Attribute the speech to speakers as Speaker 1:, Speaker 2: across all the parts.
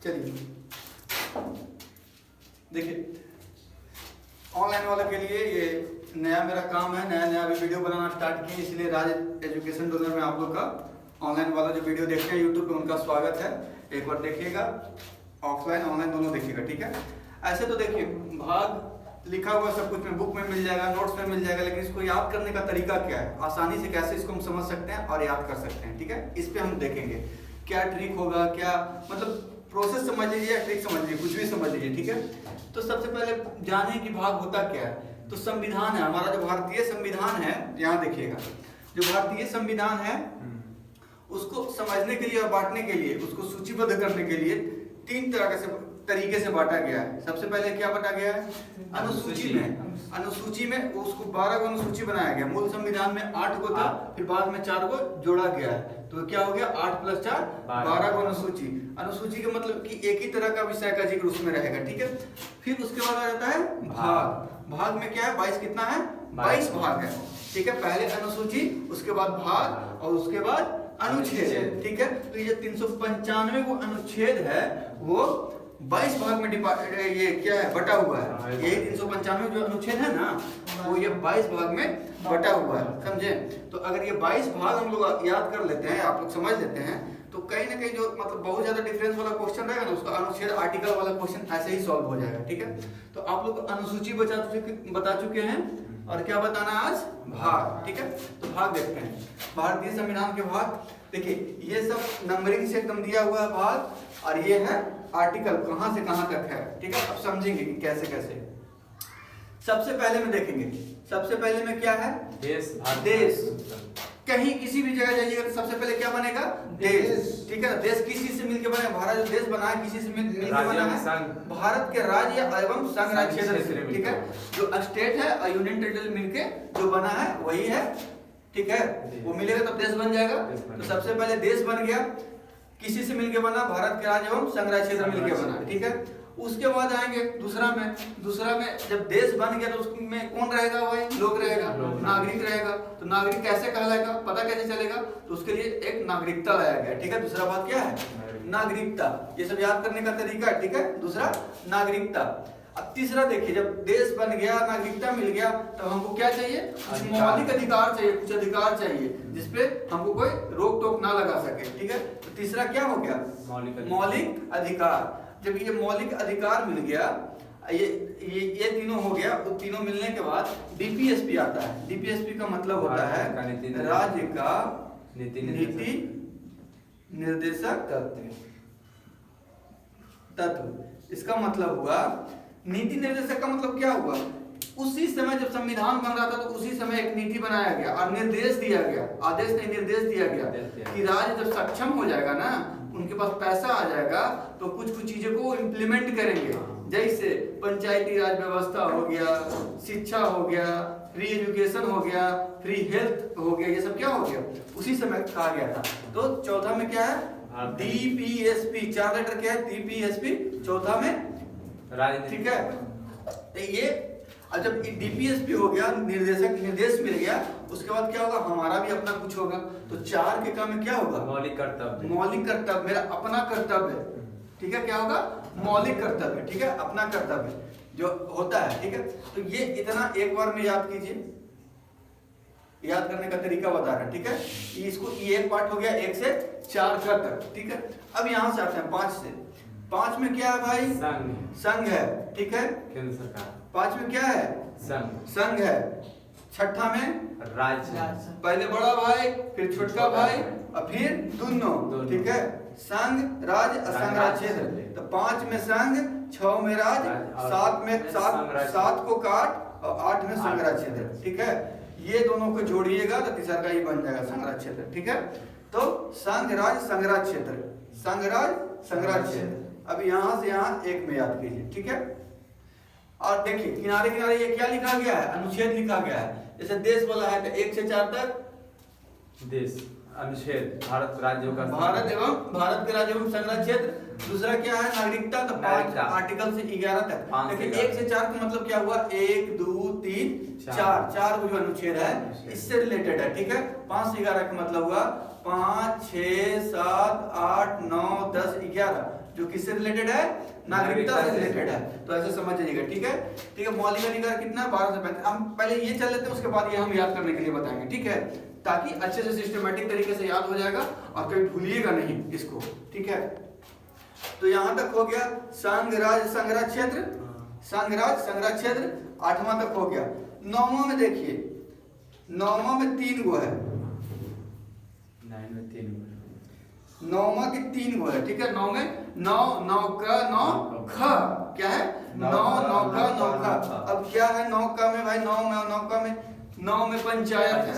Speaker 1: चलिए देखिए, ऑनलाइन वाला के लिए ये नया मेरा काम है, नया अभी वीडियो बनाना स्टार्ट किए, इसलिए राज एजुकेशन डोनर में आप लोग का ऑनलाइन वाला जो वीडियो देखते हैं यूट्यूब पे उनका स्वागत है। एक बार देखिएगा, ऑफलाइन ऑनलाइन दोनों देखिएगा, ठीक है। ऐसे तो देखिए भाग लिखा हुआ सब कुछ में बुक में मिल जाएगा, नोट्स में मिल जाएगा, लेकिन इसको याद करने का तरीका क्या है, आसानी से कैसे इसको हम समझ सकते हैं और याद कर सकते हैं, ठीक है। इस पे हम देखेंगे क्या ट्रिक होगा, क्या मतलब प्रोसेस समझ लीजिए या ट्रिक समझ लीजिए, कुछ भी समझ लीजिए, ठीक है। तो सबसे पहले जाने कि भाग होता क्या है। तो संविधान है हमारा, जो भारतीय संविधान है, यहाँ देखिएगा जो भारतीय संविधान है उसको समझने के लिए और बांटने के लिए, उसको सूचीबद्ध करने के लिए तीन तरह के तरीके से बांटा गया है। सबसे पहले क्या बांटा गया है, अनुसूची में। अनुसूची में उसको 12 को अनुसूची बनाया गया। मूल संविधान में 8 को था, फिर बाद में 4 को जोड़ा गया है, तो क्या हो गया 8 + 4 12 को अनुसूची। अनुसूची का मतलब कि एक ही तरह का विषय का जिक्र उसमें रहेगा, ठीक है। फिर उसके बाद आ जाता है भाग। भाग में क्या है, 22 कितना है, 22 भाग है, ठीक है। पहले अनुसूची, उसके बाद भाग और उसके बाद अनुच्छेद, ठीक है। तो ये 395 वो अनुच्छेद है, वो 22 भाग में ये क्या है, बटा हुआ है। यही 395 जो अनुच्छेद है ना, वो ये 22 भाग में बटा हुआ है, समझे। तो अगर ये 22 भाग हम लोग याद कर लेते हैं, आप लोग समझ लेते हैं, तो कहीं ना कहीं जो मतलब बहुत ज्यादा डिफरेंस वाला क्वेश्चन रहेगा ना, उसका अनुच्छेद आर्टिकल वाला क्वेश्चन ऐसे ही सॉल्व हो जाएगा, ठीक है। तो आप लोग अनुसूची बता चुके हैं, और क्या बताना आज, भाग, ठीक है। तो भाग देखते हैं, भारतीय संविधान के भाग। देखिए ये सब नंबरिंग से एकदम दिया हुआ है भाग, और ये है आर्टिकल कहां से कहां तक है, ठीक है। अब समझेंगे कि कैसे कैसे। सबसे पहले में देखेंगे, सबसे पहले में क्या है, देश। देश कहीं किसी भी जगह जाइएगा तो सबसे पहले क्या बनेगा, देश, ठीक है। देश किस चीज से मिलकर बना, भारत जो देश बना है किसी से मिलकर बना है, भारत के राज्य एवं संघ राज्य क्षेत्र से, ठीक है। जो स्टेट है और यूनियन टेरिटरी मिलके जो बना है वही है, ठीक है। वो मिलेगा तब देश बन जाएगा। तो सबसे पहले देश बन गया, किसी से मिलके बना, भारत के राज्य एवं संघ राज्य क्षेत्र मिलके बना, ठीक है। उसके बाद आएंगे दूसरा में जब देश बन गया तो उसमें कौन रहेगा, वही लोग रहेगा, नागरिक रहेगा। तो नागरिक कैसे कहलाएगा, पता कैसे चलेगा, तो उसके लिए एक नागरिकता लाया गया, ठीक है। दूसरा बात क्या है, नागरिकता। ये सब याद करने का तरीका है, ठीक है। दूसरा नागरिकता। अब तीसरा देखिए, जब देश बन गया, नागरिकता मिल गया, तो हमको क्या चाहिए, मौलिक अधिकार चाहिए, कुछ अधिकार चाहिए जिसपे हमको कोई रोक टोक ना लगा सके, ठीक है। तो तीसरा क्या हो गया, मौलिक अधिकार। जब ये मौलिक अधिकार मिल गया, ये तीनों हो गया, वो तीनों मिलने के बाद डीपीएसपी आता है। डीपीएसपी का मतलब होता है राज्य का नीति निर्देशक तत्व। इसका मतलब हुआ, नीति निर्देशक का मतलब क्या हुआ, उसी समय जब संविधान बन रहा था तो उसी समय एक नीति बनाया गया और निर्देश दिया गया, आदेश नहीं निर्देश दिया गया कि राज्य जब सक्षम हो जाएगा ना, उनके पास पैसा आ जाएगा, तो कुछ चीजों को इम्प्लीमेंट करेंगे। जैसे पंचायती राज व्यवस्था हो गया, शिक्षा हो गया, फ्री एजुकेशन हो गया, फ्री हेल्थ हो गया, ये सब क्या हो गया, उसी समय कहा गया था। तो चौथा में क्या है, डीपीएसपी, 4 लेटर क्या है, डीपीएसपी, चौथा में ठीक है। तो ये जब डीपीएसपी हो गया, निर्देश मिल गया, उसके बाद क्या होगा, हमारा भी अपना कुछ होगा। तो 4 के काम में क्या होगा, मौलिक कर्तव्य, मेरा अपना कर्तव्य, ठीक है। क्या होगा, मौलिक कर्तव्य, ठीक है, अपना कर्तव्य जो होता है, ठीक है। तो ये इतना एक बार में याद कीजिए, याद करने का तरीका बता रहे हैं, ठीक है। इसको ये एक पार्ट हो गया 1 से 4 तक, ठीक है। अब यहाँ से आते हैं 5 से। 5 में क्या है भाई, संघ है, ठीक है, केंद्र सरकार। 5 में क्या है, संघ है। 6ठा में राज्य, पहले बड़ा भाई, फिर छोटका भाई और फिर दोनों, ठीक है। संघ, राज्य और संघ राज्य क्षेत्र। तो 5 में संघ, 6 में राज्य, 7 में 7 को काट और 8 में संघ राज्य क्षेत्र, ठीक है। ये दोनों को जोड़िएगा तो तीसरा का ही बन जाएगा संघ राज्य क्षेत्र, ठीक है। तो संघ राज्य संघ राज्य क्षेत्र, संघ राज्य संघ राज्य क्षेत्र। अब यहाँ से यहाँ एक में याद कीजिए, ठीक है। और देखिए किनारे किनारे ये क्या लिखा गया है, अनुच्छेद लिखा गया है। जैसे देश बोला है तो 1 से 4 तक देश,
Speaker 2: अनुच्छेद भारत राज्यों का
Speaker 1: भारत के राज्यों में संग्रह क्षेत्र। दूसरा क्या है नागरिकता, तो 5 आर्टिकल से 11 तक। लेकिन 1 से 4 का मतलब क्या हुआ, 1 2 3 4 जो अनुच्छेद है इससे रिलेटेड है, ठीक है। 5 से 11 का मतलब हुआ 5 6 7 8 9 10 11 जो किससे रिलेटेड है, नागरिकता से रिलेटेड है। तो ऐसे समझ जाइएगा, ठीक है। ठीक है, मौलिक अधिकार कितना, 12 से 35। हम पहले ये चल लेते हैं, उसके बाद ये हम याद करने के लिए बताएंगे, ठीक है, ताकि अच्छे से सिस्टमेटिक तरीके से याद हो जाएगा और कभी भूलिएगा नहीं इसको, ठीक है। तो यहां तक हो गया संघ राज्य संग्रह क्षेत्र, संघ राज्य संग्रह क्षेत्र 8वां तक हो गया। 9वां में देखिए, 9वां में 3 गो है, 9वां के 3 गो है, ठीक है। 9 में 9 9 का 9 ख क्या है, 9 9 का 9 ख। अब क्या है 9 का में भाई, 9 में पंचायत है,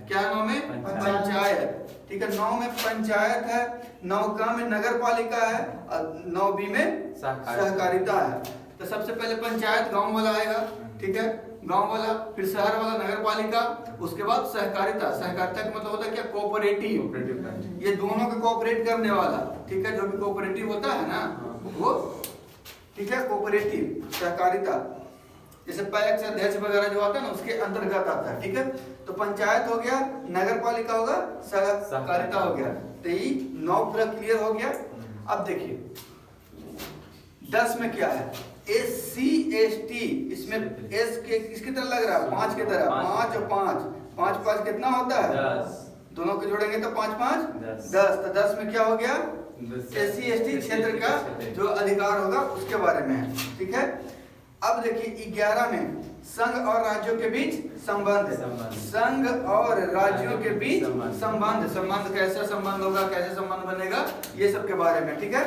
Speaker 1: क्या 9 में पंचायत, ठीक है। 9 में पंचायत है, 9 का में नगर पालिका है और 9 बी में सहकारिता है। तो सबसे पहले पंचायत गांव वाला आएगा, ठीक है, गांव वाला, फिर शहर वाला नगर पालिका, उसके बाद सहकारिता। सहकारिता का मतलब होता है क्या, कोऑपरेटिव, ये दोनों को कोऑपरेट करने वाला, ठीक है। जो भी कोऑपरेटिव होता है ना वो, ठीक है, कोऑपरेटिव सहकारिता, जैसे पैक्स अध्यक्ष वगैरह जो आता है ना उसके अंतर्गत आता है, ठीक है। तो पंचायत हो गया, नगर पालिका होगा, सहकारिता हो गया। तो ये 9 पूरा क्लियर हो गया। अब देखिए 10 में क्या है, SC ST, इसमें S के किसकी तरह लग रहा है, 5 की तरह, 5 और 5 5 कितना होता है, 10, दोनों को जोड़ेंगे तो 5 5 10। तो 10 में क्या हो गया, SC ST क्षेत्र का जो अधिकार होगा उसके बारे में है, ठीक है। अब देखिए 11 में संघ और राज्यों के बीच संबंध, संघ और राज्यों के बीच संबंध, संबंध कैसा संबंध होगा, कैसे संबंध बनेगा, ये सब के बारे में, ठीक है,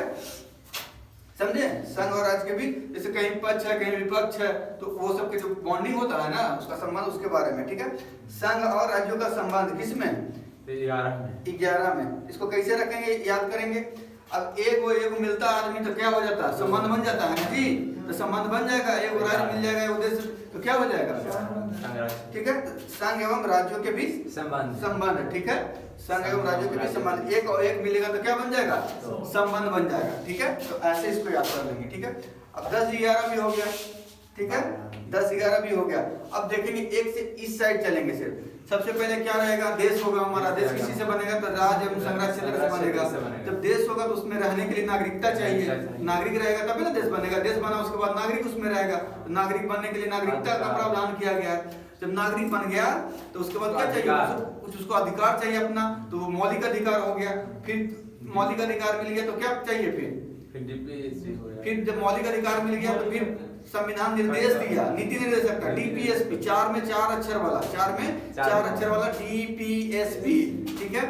Speaker 1: समझे। संघ और राज्य के बीच, जैसे कहीं पक्ष है कहीं विपक्ष है, तो वो सब के जो बॉन्डिंग होता है ना उसका संबंध, उसके बारे में, ठीक है। संघ और राज्यों का संबंध किसमें, 11 में। इसको कैसे रखेंगे, याद करेंगे। अब एक मिलता आदमी तो क्या हो जाता है, संबंध बन जाता है जी। तो संबंध बन जाएगा, एक राज्य मिल जाएगा उद्देश्य, तो क्या हो जाएगा, ठीक है। संघ एवं राज्यों के बीच संबंध, ठीक है, संघ एवं राज्यों के बीच संबंध, एक और एक मिलेगा तो क्या बन जाएगा, संबंध बन जाएगा, ठीक है। तो ऐसे इसको याद कर लेंगे, ठीक है। अब 10 11 भी हो गया, ठीक है, 10 11 भी हो गया। अब देखेंगे एक से इस साइड चलेंगे सिर्फ। सबसे पहले क्या रहेगा, देश होगा हमारा, देश किसी से बनेगा, तो राज्य एवं संग्रह क्षेत्र से बनेगा। जब देश होगा तो उसमें रहने के लिए नागरिकता चाहिए, नागरिक रहेगा तभी ना देश बनेगा। देश बना उसके बाद नागरिक उसमें रहेगा, तो नागरिक बनने के लिए नागरिकता का प्रावधान किया गया है। जब नागरिक बन गया तो उसके बाद क्या चाहिए, कुछ उसको अधिकार चाहिए अपना, तो वो मौलिक अधिकार हो गया। फिर मौलिक अधिकार मिल गया तो क्या चाहिए, फिर जब मौलिक अधिकार मिल गया तो फिर संविधान निर्देश दिया, नीति निर्देशक का, DPSP, 4 में 4 अक्षर वाला, 4 में 4 अक्षर वाला DPSP, ठीक है।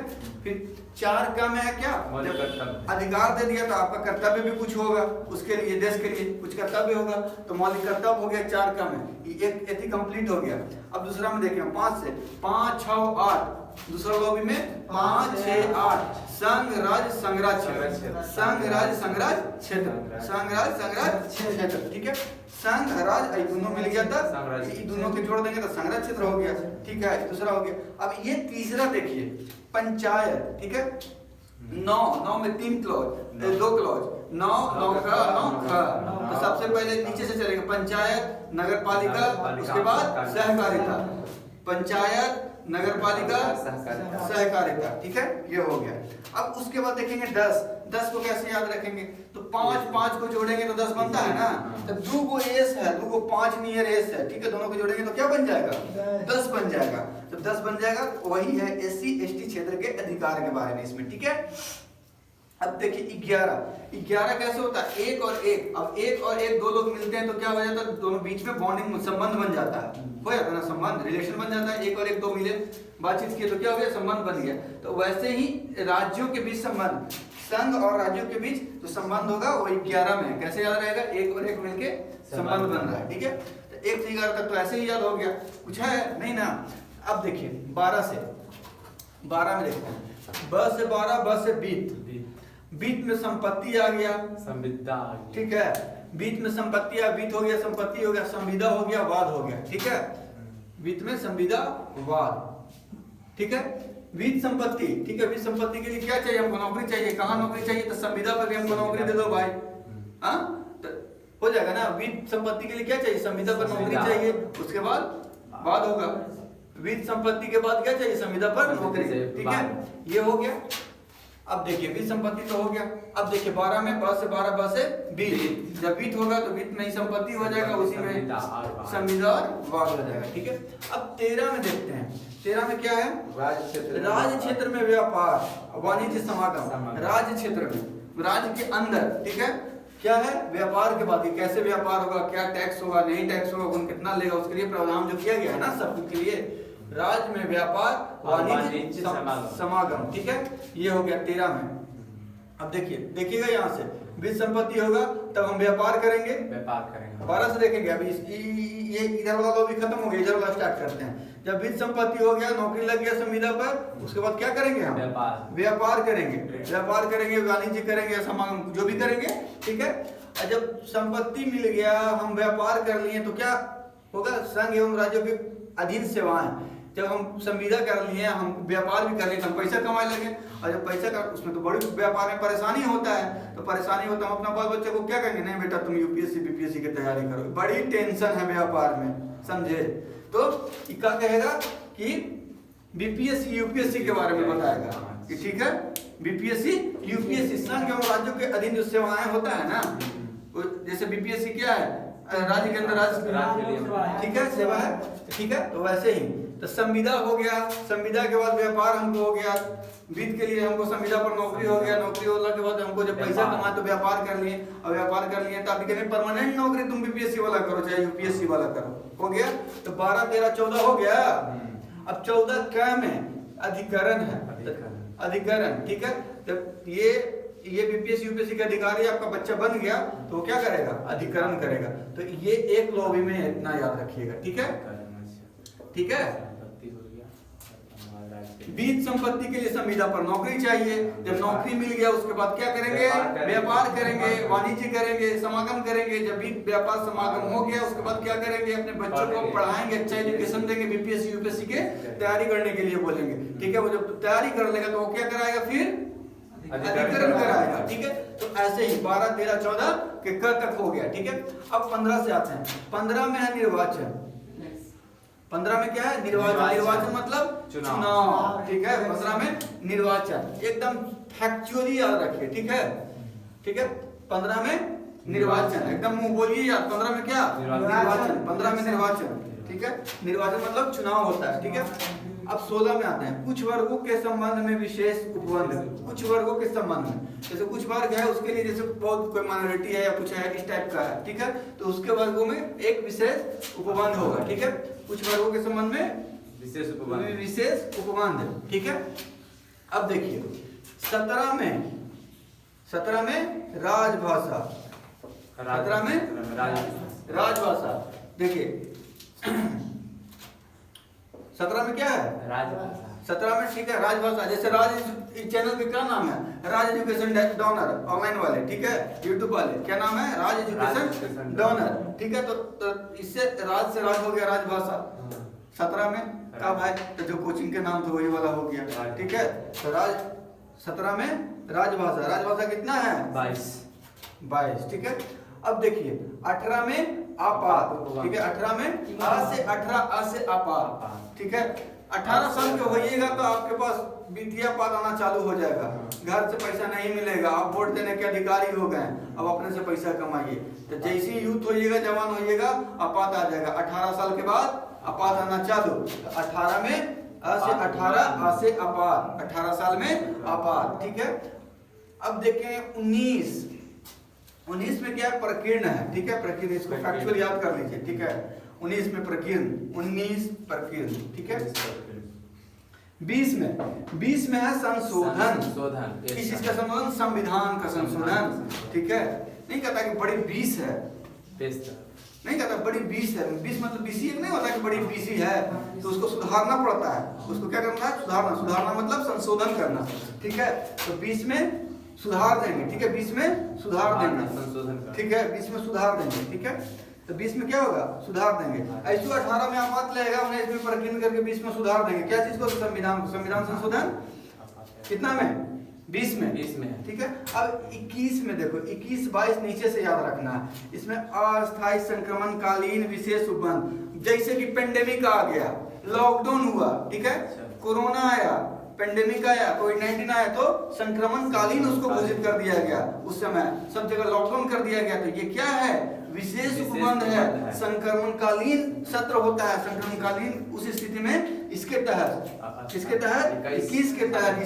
Speaker 1: फिर 4 का में है क्या, जब अधिकार दे दिया तो आपका कर्तव्य भी कुछ होगा, उसके लिए देश के लिए कुछ कर्तव्य होगा, तो मौलिक कर्तव्य हो गया 4 का में, एक कंप्लीट हो गया। अब दूसरा में देखिए 5 से 5 6 8, दूसरा लॉबी में 5 6 8, संघ राज्य संग्रह क्षेत्र, संघ राज्य संग्रह क्षेत्र, संघ राज्य संग्रह क्षेत्र, ठीक है। संघ राज्य दोनों मिल गया था, ये दोनों के जोड़ देंगे तो संग्रह क्षेत्र हो गया, ठीक है, दूसरा हो गया। अब ये तीसरा देखिए पंचायत, ठीक है। 9 में 3 क्लॉज, 2 क्लॉज, 9 9 का 9 ख। तो सबसे पहले नीचे से चलेंगे, पंचायत नगर पालिका, उसके बाद सहकारिता, पंचायत नगर पालिका सहकारिता, ठीक है, ये हो गया। अब उसके बाद देखेंगे 10 को कैसे याद रखेंगे, तो 5 को जोड़ेंगे तो 10 बनता है ना। तो 2 को एस है, 2 को 5 नियर एस है, ठीक है, दोनों को जोड़ेंगे तो क्या बन जाएगा, 10 बन जाएगा। जब 10 बन जाएगा वही है SC ST क्षेत्र के अधिकार के बारे में इसमें, ठीक है। अब देखिए 11 कैसे होता है, 1 और 1। अब 1 और 1 दो लोग मिलते हैं तो क्या हो जाता है, दोनों बीच में बॉन्डिंग संबंध बन जाता है, हो जाता है ना, संबंध रिलेशन बन जाता है। 1 और 1 दो मिले, बातचीत किए तो क्या हो गया, संबंध बन गया। तो वैसे ही राज्यों के बीच संबंध, संघ और राज्यों के बीच जो संबंध होगा वो 11 में कैसे याद रहेगा, 1 और 1 मिलके संबंध बन रहा है, ठीक है। तो 1 से 11 तक तो ऐसे ही याद हो गया, कुछ है नहीं ना। अब देखिए 12 में देखते हैं, ब से 12, ब से बीत में संपत्ति आ गया, संविदा, ठीक है, बीत में संपत्ति बीत हो गया, संपत्ति हो गया, संविदा हो गया, वाद हो गया, ठीक है। बीत में संविदा वाद, ठीक है। वित्त संपत्ति, ठीक है। वित्त संपत्ति के लिए क्या चाहिए हमको? नौकरी चाहिए। कहाँ नौकरी चाहिए? तो संविदा पर भी हमको नौकरी दे दो भाई, हाँ तो हो जाएगा ना। वित्त संपत्ति के लिए क्या चाहिए? संविदा पर नौकरी चाहिए। उसके बाद होगा वित्त संपत्ति के बाद क्या चाहिए? संविदा पर नौकरी, ठीक है। ये हो गया। अब देखिए वित्त संपत्ति तो हो गया। अब देखिए 12 में 10 से 12 10 से 20, जब वित्त होगा तो वित्त में ही संपत्ति हो जाएगा, उसी में संविदा और वाद हो जाएगा, ठीक है। अब 13 में देखते हैं। 13 में क्या है? राज्य क्षेत्र में व्यापार वाणिज्य समागम। राज्य क्षेत्र में, राज्य के अंदर, ठीक है, क्या है? व्यापार के बाद कैसे व्यापार होगा, क्या टैक्स होगा, नहीं टैक्स होगा, कौन कितना लेगा, उसके लिए प्रावधान जो किया गया है ना सब के लिए। राज्य में व्यापार वाणिज्य समागम, ठीक है। ये हो गया 13 में। अब देखिएगा यहाँ से वित्त संपत्ति होगा तब हम व्यापार करेंगे। 12 से देखेंगे। अभी ये इधर वाला तो भी खत्म हो गया, इधर वाला स्टार्ट करते हैं। जब वित्त संपत्ति हो गया, नौकरी लग गया संविदा पर, उसके बाद क्या करेंगे? हम व्यापार करेंगे, वाणिज्य करेंगे, समागम जो भी करेंगे, ठीक है। और जब संपत्ति मिल गया, हम व्यापार कर लिए, तो क्या होगा? संघ एवं राज्यों के अधीन सेवाएं। जब हम संविदा कर लिए, हम व्यापार भी कर लिए, हम पैसा कमाने लगे। और जब पैसा कर, उसमें तो बड़ी व्यापार में परेशानी होता है, तो परेशानी होता है, हम अपना बाल बच्चे को क्या कहेंगे? नहीं बेटा तुम यूपीएससी बीपीएससी की तैयारी करो, बड़ी टेंशन है व्यापार में, समझे? तो क्या कहेगा कि बीपीएससी यूपीएससी के बारे में बताएगा कि ठीक है, बीपीएससी यूपीएससी संघ एवं राज्यों के अधीन जो सेवाएं होता है ना, जैसे बीपीएससी क्या है? राज्य के अंदर राज्य, ठीक है, सेवा है, ठीक है। तो वैसे ही तो संविदा हो गया, संविदा के बाद व्यापार हमको हो गया, वित्त के लिए हमको संविदा पर नौकरी हो गया, नौकरी होने के बाद हमको जब पैसा कमाए तो व्यापार कर लिए, और व्यापार कर लिए तो अभी परमानेंट नौकरी तुम बीपीएससी वाला करो चाहे यूपीएससी वाला करो, हो गया। तो 12 13 14 हो गया। अब 14 क्या में? अधिकरण है, अधिकरण, ठीक है। जब ये बीपीएससी यूपीएससी के अधिकारी आपका बच्चा बन गया तो वो क्या करेगा? अधिकरण करेगा। तो ये एक लॉबी में इतना याद रखिएगा, ठीक है, ठीक है। वित्त संपत्ति के लिए संविदा पर नौकरी चाहिए। जब नौकरी मिल गया उसके बाद क्या करेंगे? व्यापार करेंगे, वाणिज्य करेंगे, समागम करेंगे। जब वित्त व्यापार समागम हो गया उसके बाद क्या करेंगे? अपने बच्चों को पढ़ाएंगे, अच्छा एजुकेशन देंगे, बीपीएससी यूपीएससी के तैयारी करने के लिए बोलेंगे, ठीक है। वो जब तैयारी कर लेगा तो वो क्या कराएगा? फिर अधिकरण कराएगा, ठीक है। तो ऐसे ही 12 13 14 के क तक हो गया, ठीक है। अब 15 से आते हैं। 15 में है निर्वाचन। 15 में क्या है? निर्वाचन। निर्वाचन मतलब चुनाव, ठीक है। 15 में निर्वाचन, एकदम फैक्चुअली याद रखिए, ठीक है, ठीक है। 15 में निर्वाचन, एकदम मुंह बोलिए यार। 15 में क्या? निर्वाचन। 15 में निर्वाचन, ठीक है। निर्वाचन मतलब चुनाव होता है, ठीक है। अब 16 में आते हैं। कुछ वर्गों के संबंध में विशेष उपबंध। कुछ वर्गों के संबंध में, जैसे कुछ वर्ग है उसके लिए, जैसे बहुत कोई माइनॉरिटी है या कुछ है इस टाइप का है, ठीक है, तो उसके वर्गों में एक विशेष उपबंध होगा, ठीक है। कुछ वर्गों के संबंध में विशेष उपबंध, ठीक है। अब देखिए 17 में राजभाषा। 17 में राजभाषा। देखिए 17 में क्या है? राजभाषा। 17 में, ठीक है, राजभाषा। जैसे राज चैनल का क्या नाम है? राज एजुकेशन डोनर, ऑनलाइन वाले, ठीक है, यूट्यूब वाले, क्या नाम है? राज एजुकेशन डोनर, ठीक है। तो इससे राज से राज हो गया, राजभाषा। 17 में कब है? तो जो कोचिंग के नाम थे वही वाला हो गया, ठीक है। तो 17 में राजभाषा। राजभाषा कितना है? 22, ठीक है। अब देखिए 18 में आपात, ठीक है। 18 में आ से आपात, ठीक है। 18 साल के होइएगा तो आपके पास विद्या पात आना चालू हो जाएगा। घर से पैसा नहीं मिलेगा, आप वोट देने के अधिकारी हो गए, अब अपने से पैसा कमाइए। तो जैसे ही यूथ होइएगा, जवान होइएगा, आपात आ जाएगा। 18 साल के बाद आपात आना चालू। तो 18 में आ से आपात, 18 साल में आपात, ठीक है। अब देखें 19 में क्या है? प्रकीर्ण है, ठीक है। प्रकीर्ण, इसको फैक्चुअल याद कर लीजिए, ठीक है। 19 में प्रकीर्ण, 19 प्रकीर्ण, ठीक है। 20 में है संशोधन। किस चीज का संशोधन? संविधान का संशोधन, ठीक है। नहीं कहता कि बड़ी 20 है, नहीं कहता बड़ी 20 है। 20 मतलब बीसी नहीं होता कि बड़ी बीसी है, तो उसको सुधारना पड़ता है। उसको क्या करना है? सुधारना मतलब संशोधन करना, ठीक है। तो 20 में सुधार देंगे, ठीक है। 20 में सुधार देंगे, ठीक है। 20 में सुधार देंगे, ठीक है। तो 20 में क्या होगा, सुधार देंगे। ऐसे 18 में आपात लगेगा, 19 में प्रकीर्णन करके 20 में सुधार देंगे। क्या चीज को, संविधान संशोधन कितना में, 20 में,
Speaker 2: 20 में,
Speaker 1: ठीक है। अब 21 में देखो, 21 22 नीचे से याद रखना है। इसमें अस्थायी संक्रमणकालीन विशेष उपबंध, जैसे कि पेंडेमिक आ गया, लॉकडाउन हुआ, ठीक है, कोरोना आया, पेंडेमिक आया, कोविड-19 आया, तो संक्रमणकालीन उसको घोषित कर दिया गया। उस समय सब जगह लॉकडाउन कर दिया गया। तो ये क्या है, विशेष उपबंध है। संक्रमणकालीन सत्र होता है, संक्रमणकालीन उस स्थिति में इसके तहत, किसके तहत, 21 के तहत,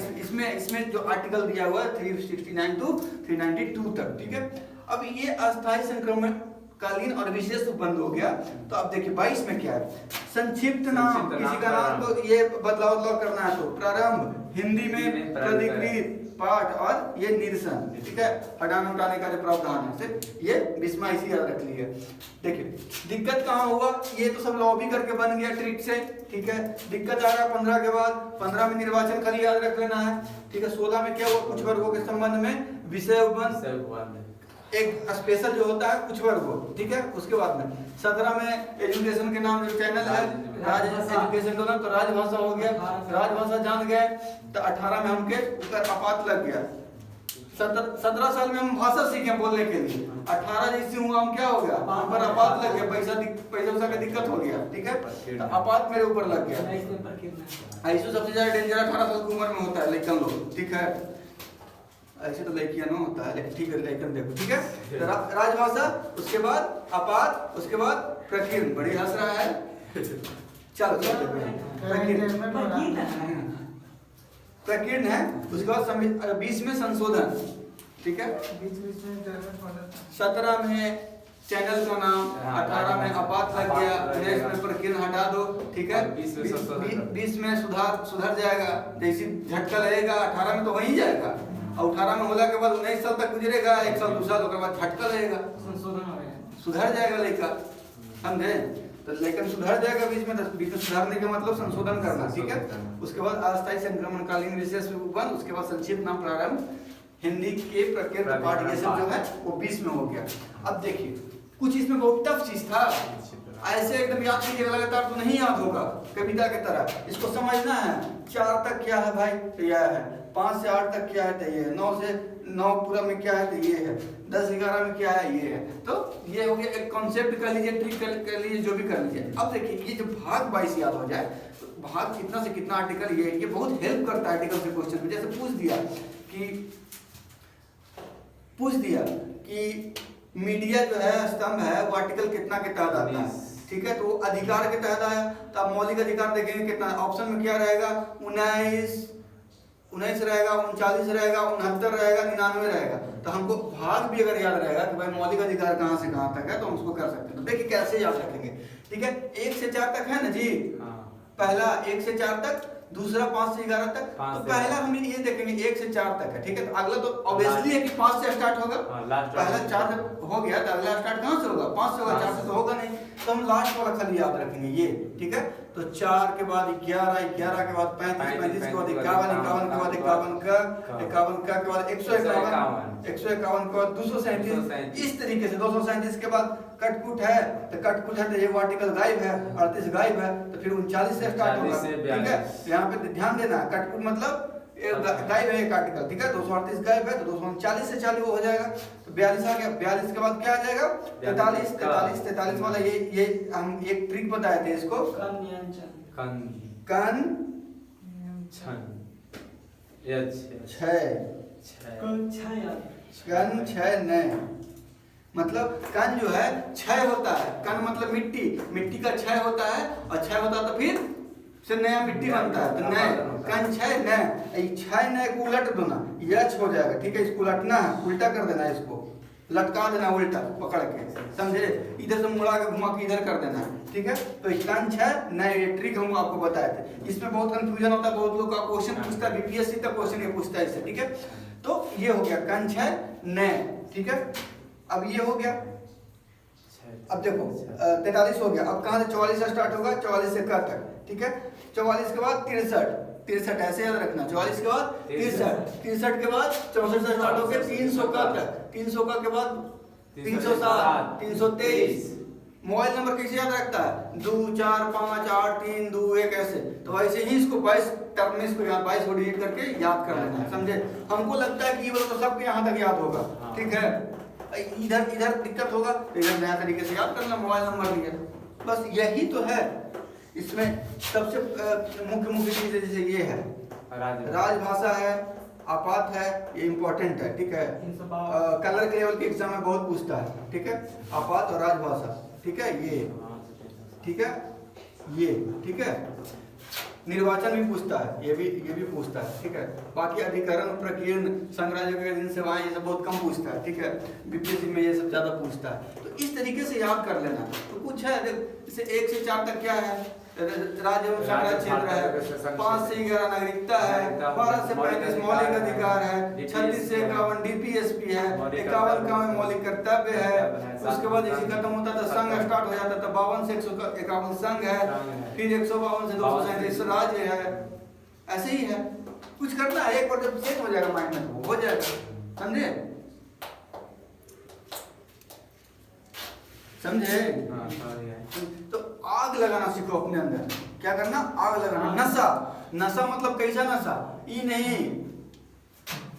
Speaker 1: इसमें जो आर्टिकल दिया हुआ है 369 टू 392 तक, ठीक है। अब ये अस्थायी संक्रमणकालीन और विशेष उपबंध हो गया। तो अब देखिए 22 में क्या है, संक्षिप्त नाम, किसी का नाम को ये बदलाव करना है तो प्रारंभ, हिंदी में प्राधिकृत, पाठ और ये निरसन, ठीक है, हटाने उठाने का जो प्रावधान है सिर्फ ये 20 में इसी याद रख लिए। देखिए दिक्कत कहाँ हुआ, ये तो सब लॉबी करके बन गया ट्रिक से, ठीक है। दिक्कत आ रहा 15 के बाद, 15 में निर्वाचन खाली याद रख लेना है, ठीक है। 16 में क्या हुआ, कुछ वर्गों के संबंध में विषय उपबंध, एक स्पेशल जो होता है कुछ वर्गों, ठीक है। उसके बाद में 17 में एजुकेशन के नाम जो चैनल है राज एजुकेशन डोनर, तो राजभाषा हो गया, राजभाषा जान गए। तो 18 में हमके ऊपर आपात लग गया। 17 साल में हम भाषा सीखे बोलने के लिए, 18 जैसे हुआ हम क्या हो गया, हम पर आपात लग गया, पैसा का दिक्कत हो गया, ठीक है। तो आपात मेरे ऊपर लग गया। ऐसे सबसे ज्यादा डेंजर 18 साल की उम्र में होता है लड़कन लोग, ठीक है। ऐसे तो लड़कियां ना होता है, लेकिन ठीक है लड़कन देखो, ठीक है। तो राजभाषा, उसके बाद आपात, उसके बाद प्रकीर्णन, बड़ी हंस रहा है, चलो प्रकीर्णन है। उसके बाद 20 में संशोधन, ठीक है। 17 में चैनल का नाम, 18 में आपात लग गया, 19 में प्रकीर्णन हटा दो, ठीक है। 20 में सुधर जाएगा, जैसे झटका लगेगा 18 में तो वही जाएगा, और 18 में होला के बाद 19 साल तक गुजरेगा, 1 साल 2 साल, उसके बाद झटका लगेगा, सुधर जाएगा लड़का, समझे। तो लेकिन सुधर जाएगा 20 में सुधारने का मतलब संशोधन करना, ठीक है। उसके बाद अस्थायी संक्रमणकालीन विशेष उपबंध, उसके बाद संक्षिप्त नाम प्रारंभ, हिंदी के प्रकृत पाठ, ये सब जो है वो 20 में हो गया। अब देखिए कुछ इसमें बहुत टफ चीज था, ऐसे एकदम याद कीजिएगा लगातार तो नहीं याद होगा, कविता की तरह इसको समझना है। 4 तक क्या है भाई, तो यह है, 5 से 8 तक क्या है, तो ये, 9 से 9 पूरा में क्या है, तो ये है, 10 11 में क्या है, ये है। तो ये हो गया, एक कॉन्सेप्ट कर लीजिए, ट्रिक कर लीजिए, जो भी कर लीजिए। अब देखिए ये जो भाग 22 याद हो जाए, तो भाग कितना से कितना आर्टिकल, ये बहुत हेल्प करता है आर्टिकल से क्वेश्चन में। जैसे पूछ दिया कि मीडिया जो है स्तंभ है वो आर्टिकल कितना के तहत आता है, ठीक है। तो अधिकार के तहत आया, तो आप मौलिक अधिकार देखेंगे कितना, ऑप्शन में क्या रहेगा, 19 रहेगा, 39 रहेगा, 69 रहेगा, 99 रहेगा। तो हमको भाग भी अगर याद रहेगा कि भाई मौलिक अधिकार कहाँ से कहाँ तक है, तो हम उसको कर सकते हैं। तो देखिए कैसे याद रखेंगे, ठीक है। 1 से 4 तक है ना जी, पहला 1 से 4 तक, दूसरा 5 से 11 तक। तो पहला हम ये देखेंगे 1 से 4 तक है, ठीक है। तो अगला तो ऑब्वियसली है कि 5 से स्टार्ट होगा, पहला 4 से हो गया, तो अगला स्टार्ट कहाँ से होगा, 5 से होगा, 4 से तो होगा नहीं। तो हम लास्ट वाला खाली याद रखेंगे ये, ठीक है। तो 4 के बाद 11, 11 के बाद 35, 35 के बाद 51, 51 के बाद 51 का, 51 का के बाद 151, 151 के बाद 237, इस तरीके से 237 के बाद कटकुट है, तो कटकुट है तो ये आर्टिकल गायब है, 38 गायब है, तो फिर 39 से स्टार्ट होगा, ठीक है। यहाँ पे ध्यान देना, कटकुट मतलब गायब है एक आर्टिकल, ठीक है। 238 गायब है, तो 239 से चालू हो जाएगा। तो 42 आ गया, 42 के बाद क्या आ जाएगा, 43 वाला ये हम एक ट्रिक बताए थे इसको, कन छय, मतलब कन जो है क्षय होता है, कन मतलब मिट्टी का क्षय होता है, और क्षय होता है तो फिर से नया मिट्टी बनता है, तो नए कन छय नए, छय नए को उलट दो ना, यच हो जाएगा, ठीक है। इसको उलटना है, उल्टा कर देना, इसको लटका देना उल्टा पकड़ के, समझे, इधर से मुड़ा के घुमा के इधर कर देना है, ठीक है। तो कन छय नए ट्रिक हम आपको बताए थे। इसमें बहुत कंफ्यूजन होता है, बहुत लोग का क्वेश्चन पूछता है, बीपीएससी तक क्वेश्चन ये पूछता है इससे, ठीक है। तो ये हो गया कन छय नए, ठीक है। अब ये हो गया, अब देखो 43 हो गया। अब कहाँ से 44 से स्टार्ट होगा, 44 से क तक, ठीक है। 44 के बाद 63 ऐसे याद रखना, 44 के बाद 63 के बाद 64 से स्टार्ट होकर 300 का तक, 300 का के बाद 307, 323, मोबाइल नंबर कैसे याद रखता है? 2 4 5 8 3 2 1 ऐसे। तो वैसे ही इसको 22 टर्म में इसको 22 को डिलीट करके याद कर लेना है, समझे? हमको लगता है कि ये वाला तो सबको यहाँ तक याद होगा, ठीक है। इधर इधर दिक्कत होगा तो इधर नया तरीके से याद करना मोबाइल नंबर लिया, बस यही तो है इसमें सबसे मुख्य चीज। जैसे ये है राजभाषा है, आपात है, ये इंपॉर्टेंट है, ठीक है। कलर के लेवल के एग्जाम में बहुत पूछता है, ठीक है। आपात और राजभाषा, ठीक है, ये ठीक है, ये ठीक है। निर्वाचन भी पूछता है, ये भी पूछता है, ठीक है। बाकी अधिकरण, प्रकीर्ण, संग्राहक के दिन सेवाएं, ये सब बहुत कम पूछता है, ठीक है। बीपीएससी में ये सब ज्यादा पूछता है। तो इस तरीके से याद कर लेना। तो कुछ है जैसे 1 से 4 तक क्या है? राज्य एवं संग्रह क्षेत्र है, 5 से 11 नागरिकता है, 12 से 35 मौलिक अधिकार है, 36 से 51 डीपीएसपी है, 51 का मौलिक कर्तव्य है। उसके बाद इसी खत्म होता तो संघ स्टार्ट हो जाता था, 52 से 151 संघ है, फिर 152 से 237 राज्य है। ऐसे ही है, कुछ करना है, एक बार जब सेट हो जाएगा माइंड में तो हो जाएगा, समझे? समझे? तो आग लगाना सीखो अपने अंदर। क्या करना? आग लगाना। नशा मतलब कैसा नशा? ये नहीं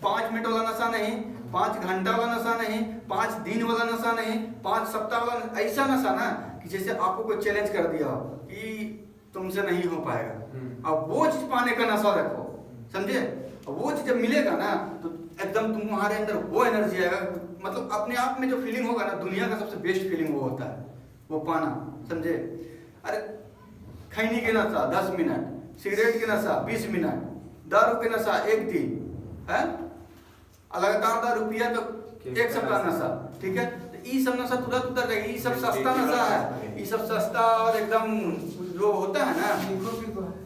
Speaker 1: 5 मिनट वाला नशा नहीं, 5 घंटा वाला नशा नहीं, 5 दिन वाला नशा नहीं, 5 सप्ताह वाला, ऐसा नशा ना कि जैसे आपको कोई चैलेंज कर दिया हो कि तुमसे नहीं हो पाएगा, अब वो चीज पाने का नशा रखो, समझे? वो चीज जब मिलेगा ना तो एकदम तुम्हारे अंदर वो एनर्जी आएगा, मतलब अपने आप में जो फीलिंग होगा ना, दुनिया का सबसे बेस्ट फीलिंग वो होता है, वो पाना, समझे? अरे खैनी के नशा 10 मिनट, सिगरेट के नशा 20 मिनट, दारू के नशा 1 दिन है, लगातार दारू पिया तो 1 सप्ताह नशा, ठीक है। तो ये सब नशा तुरंत उतर जाएगी, ये सब सस्ता नशा है, ये सब सस्ता और एकदम जो होता है ना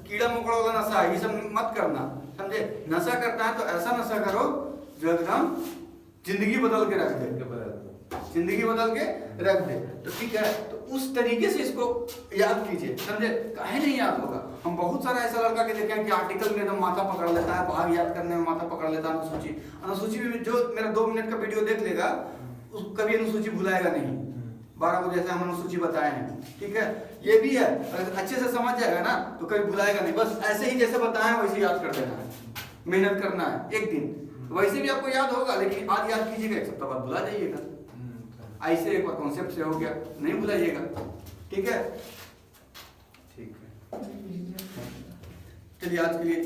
Speaker 1: कीड़ा मकोड़ा वाला नशा, ये सब मत करना, समझे? नशा करना है तो ऐसा नशा करो जो एकदम जिंदगी बदल के रख दे, जिंदगी बदल के रख दे। तो ठीक है, तो उस तरीके से इसको याद कीजिए, समझे? काहे नहीं याद होगा? हम बहुत सारा ऐसा लड़का के देखे हैं कि आर्टिकल में एकदम माथा पकड़ लेता है, भाग याद करने में माथा पकड़ लेता है। अनुसूची में जो मेरा 2 मिनट का वीडियो देख लेगा उस कभी अनुसूची भुलाएगा नहीं, 12 को जैसे हम अनुसूची बताए हैं, ठीक है। ये भी है, अगर अच्छे से समझ जाएगा ना तो कभी भुलाएगा नहीं, बस ऐसे ही जैसे बताए वैसे याद कर देना है, मेहनत करना है। 1 दिन वैसे भी आपको याद होगा, लेकिन आज याद कीजिएगा, 1 सप्ताह बाद भुला जाइएगा। ऐसे एक बार कॉन्सेप्ट से हो गया, नहीं भुलाइएगा, ठीक है। ठीक है, चलिए आज के लिए